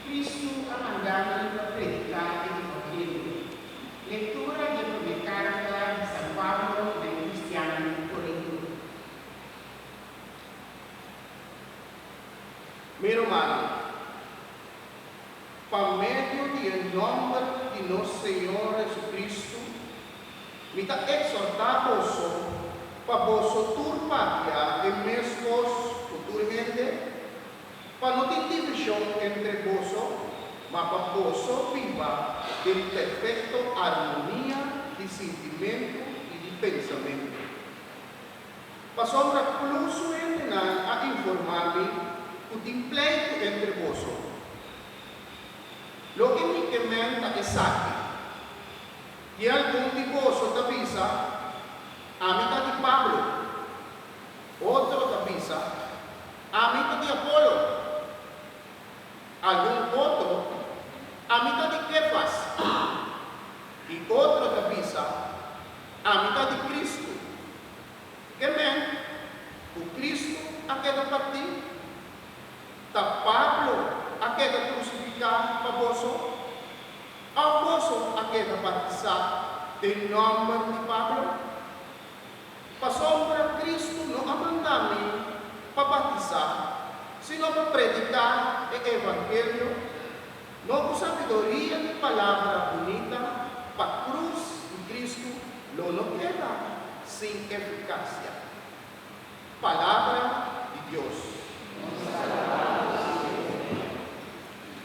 Cristo ha mandato a predicare il Vangelo. Lettura di prima carta di San Pablo ai cristiani di Corinto. Mi hermano, por medio del nombre de nuestro Señor Jesucristo, me está exhortado para vos turpar en mesmos futuramente, para no tener división entre vos, mas para vos viva en perfecta armonía de sentimiento y de pensamiento. Para sombra incluso a informarme que el pleito entre vos. Lo que me comenta es aquí. Y algún de vos te avisa, a mitad de Pablo, otro te avisa, a mitad de Apolo, algún otro, a mitad de Kefas, y otro te avisa, a mitad de Cristo. Que men, o Cristo a queda partir, está Pablo a queda crucificar para vos, a vos a queda batizar em nome de Pablo. Para sombra Cristo não a mandar-me para batizar, sino para predicar o Evangelho, não com sabedoria de palavra bonita, para a cruz de Cristo não queda sem eficácia. Palavra de Deus.